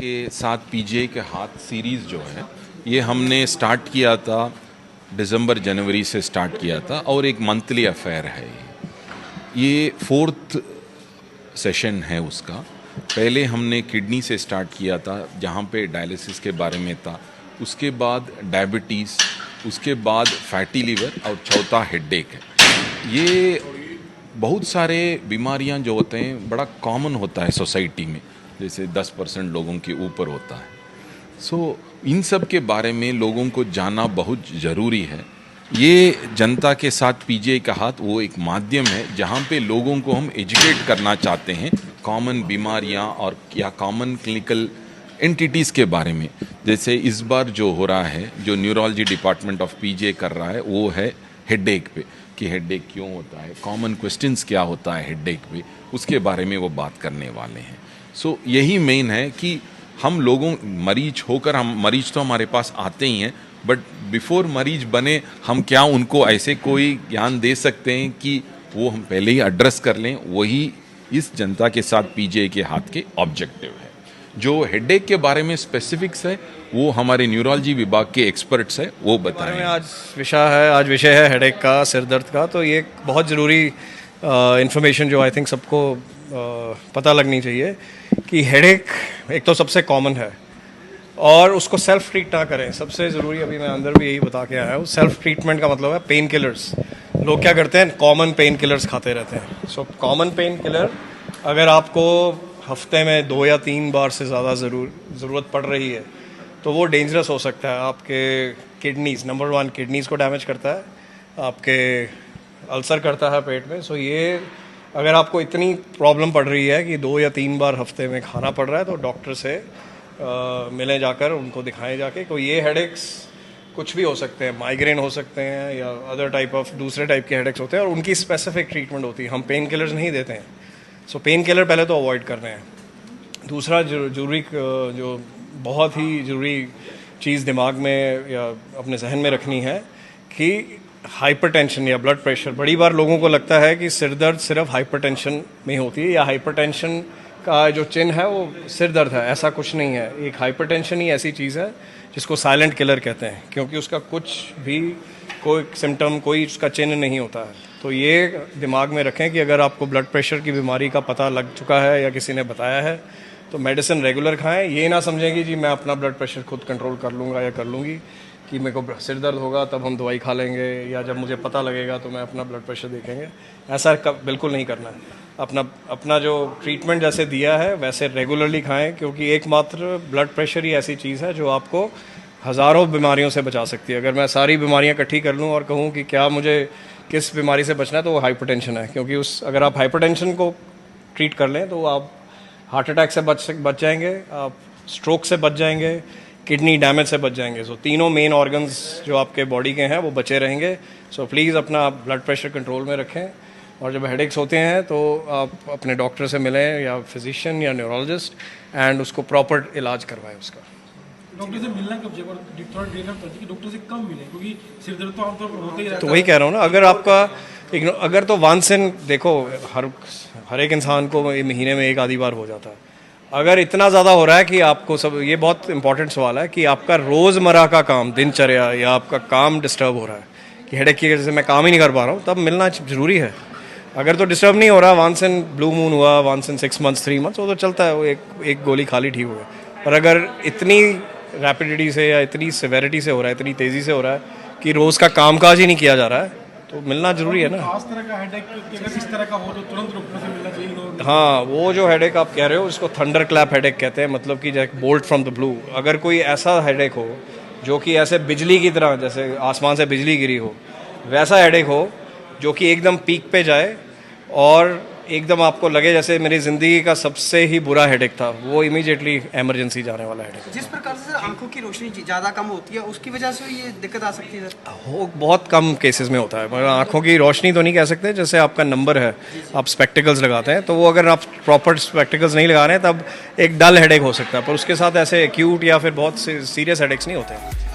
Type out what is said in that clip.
के साथ पीजीआई के हाथ सीरीज़ जो है ये हमने स्टार्ट किया था दिसंबर जनवरी से स्टार्ट किया था और एक मंथली अफेयर है ये 4th सेशन है उसका। पहले हमने किडनी से स्टार्ट किया था जहाँ पे डायलिसिस के बारे में था, उसके बाद डायबिटीज़, उसके बाद फैटी लीवर और चौथा हेडेक है। ये बहुत सारे बीमारियां जो होते हैं बड़ा कॉमन होता है सोसाइटी में, जैसे 10% लोगों के ऊपर होता है। इन सब के बारे में लोगों को जानना बहुत ज़रूरी है। ये जनता के साथ पीजीआई का हाथ वो एक माध्यम है जहाँ पे लोगों को हम एजुकेट करना चाहते हैं कॉमन बीमारियां और या कॉमन क्लिनिकल एंटिटीज़ के बारे में। जैसे इस बार जो हो रहा है, जो न्यूरोलॉजी डिपार्टमेंट ऑफ पीजीआई कर रहा है, वो है हेडेक पे कि हेडेक क्यों होता है, कॉमन क्वेश्चंस क्या होता है हेडेक पे, उसके बारे में वो बात करने वाले हैं। यही मेन है कि हम लोगों मरीज होकर, हम मरीज तो हमारे पास आते ही हैं, बट बिफोर मरीज बने हम क्या उनको ऐसे कोई ज्ञान दे सकते हैं कि वो हम पहले ही एड्रेस कर लें। वही इस जनता के साथ पीजीआई के हाथ के ऑब्जेक्टिव है। जो हेडेक के बारे में स्पेसिफिक्स है वो हमारे न्यूरोलॉजी विभाग के एक्सपर्ट्स है, वो बताएंगे। आज विषय है हेडेक का, सिर दर्द का। तो ये बहुत ज़रूरी इन्फॉर्मेशन जो आई थिंक सबको पता लगनी चाहिए कि हेडेक एक तो सबसे कॉमन है और उसको सेल्फ ट्रीट ना करें। सबसे ज़रूरी, अभी मैं अंदर भी यही बता के आया हूँ, सेल्फ ट्रीटमेंट का मतलब है पेन किलर्स। लोग क्या करते हैं, कॉमन पेन किलर्स खाते रहते हैं। कॉमन पेन किलर अगर आपको हफ्ते में 2 या 3 बार से ज़्यादा ज़रूरत पड़ रही है तो वो डेंजरस हो सकता है। आपके किडनीज़, नंबर 1 किडनीज़ को डैमेज करता है, आपके अल्सर करता है पेट में। ये अगर आपको इतनी प्रॉब्लम पड़ रही है कि 2 या 3 बार हफ्ते में खाना पड़ रहा है तो डॉक्टर से मिलें जाकर, उनको दिखाएं जाके। तो ये हेडेक्स कुछ भी हो सकते हैं, माइग्रेन हो सकते हैं या अदर टाइप ऑफ दूसरे टाइप के हेडेक्स होते हैं और उनकी स्पेसिफिक ट्रीटमेंट होती है। हम पेन किलर्स नहीं देते हैं। पेन किलर पहले तो अवॉइड कर रहे हैं। दूसरा जरूरी, जो बहुत ही ज़रूरी चीज़ दिमाग में या अपने जहन में रखनी है कि हाइपरटेंशन या ब्लड प्रेशर, बड़ी बार लोगों को लगता है कि सिर दर्द सिर्फ हाइपरटेंशन में होती है या हाइपरटेंशन का जो चिन्ह है वो सिर दर्द है। ऐसा कुछ नहीं है। एक हाइपरटेंशन ही ऐसी चीज़ है जिसको साइलेंट किलर कहते हैं, क्योंकि उसका कुछ भी कोई सिम्टम, कोई उसका चिन्ह नहीं होता है। तो ये दिमाग में रखें कि अगर आपको ब्लड प्रेशर की बीमारी का पता लग चुका है या किसी ने बताया है तो मेडिसिन रेगुलर खाएं। ये ना समझें कि जी मैं अपना ब्लड प्रेशर खुद कंट्रोल कर लूँगा या कर लूँगी, कि मेरे को सिर दर्द होगा तब हम दवाई खा लेंगे या जब मुझे पता लगेगा तो मैं अपना ब्लड प्रेशर देखेंगे। ऐसा बिल्कुल नहीं करना है। अपना जो ट्रीटमेंट जैसे दिया है वैसे रेगुलरली खाएं, क्योंकि एकमात्र ब्लड प्रेशर ही ऐसी चीज़ है जो आपको हज़ारों बीमारियों से बचा सकती है। अगर मैं सारी बीमारियां इकट्ठी कर लूँ और कहूँ कि क्या मुझे किस बीमारी से बचना है, तो वो हाइपरटेंशन है। क्योंकि अगर आप हाइपरटेंशन को ट्रीट कर लें तो आप हार्ट अटैक से बच जाएंगे, आप स्ट्रोक से बच जाएंगे, किडनी डैमेज से बच जाएंगे। तीनों मेन ऑर्गन्स जो आपके बॉडी के हैं वो बचे रहेंगे। प्लीज़ अपना ब्लड प्रेशर कंट्रोल में रखें और जब हेडेक्स होते हैं तो आप अपने डॉक्टर से मिलें या फिजिशियन या न्यूरोलॉजिस्ट एंड उसको प्रॉपर इलाज करवाएं उसका। डॉक्टर से मिलना कब चाहिए? थोड़ा देर तक कि डॉक्टर से कब मिले, क्योंकि सिर दर्द तो आमतौर पर होता ही रहता है। तो वही कह रहा हूँ ना, अगर तो वंस इन, देखो हर एक इंसान को महीने में 1 आधी बार हो जाता है। अगर इतना ज़्यादा हो रहा है कि आपको ये बहुत इंपॉर्टेंट सवाल है कि आपका रोज़मर्रा का काम, दिनचर्या या आपका काम डिस्टर्ब हो रहा है कि हेडेक की वजह से मैं काम ही नहीं कर पा रहा हूँ, तब मिलना ज़रूरी है। अगर तो डिस्टर्ब नहीं हो रहा, वंस इन ब्लू मून हुआ, वंस इन 6 मंथ्स 3 मंथ्स, वो तो चलता है, वो एक गोली खाली ठीक हो गया। पर अगर इतनी रैपिडिटी से या इतनी सिवेरिटी से हो रहा है, इतनी तेज़ी से हो रहा है कि रोज़ का कामकाज ही नहीं किया जा रहा है, तो मिलना ज़रूरी है ना। खास तरह का हेडेक अगर इस तरह का हो तो तुरंत डॉक्टर से मिलना चाहिए। हाँ, वो जो हेडेक आप कह रहे हो उसको थंडर क्लैप हेडेक कहते हैं, मतलब कि जैसे बोल्ट फ्रॉम द ब्लू। अगर कोई ऐसा हेडेक हो जो कि ऐसे बिजली की तरह, जैसे आसमान से बिजली गिरी हो, वैसा हेडेक हो जो कि एकदम पीक पे जाए और एकदम आपको लगे जैसे मेरी ज़िंदगी का सबसे ही बुरा हेडेक था, वो इमीडिएटली इमरजेंसी जाने वाला हेडेक। जिस प्रकार से आंखों की रोशनी ज़्यादा कम होती है उसकी वजह से ये दिक्कत आ सकती है सर? वो बहुत कम केसेस में होता है, मगर आंखों की रोशनी तो नहीं कह सकते। जैसे आपका नंबर है, आप स्पेक्टिकल्स लगाते हैं, तो वो अगर आप प्रॉपर स्पेक्टिकल्स नहीं लगा रहे हैं तब एक डल हेडेक हो सकता है, पर उसके साथ ऐसे एक्यूट या फिर बहुत सीरियस हेडेक्स नहीं होते हैं।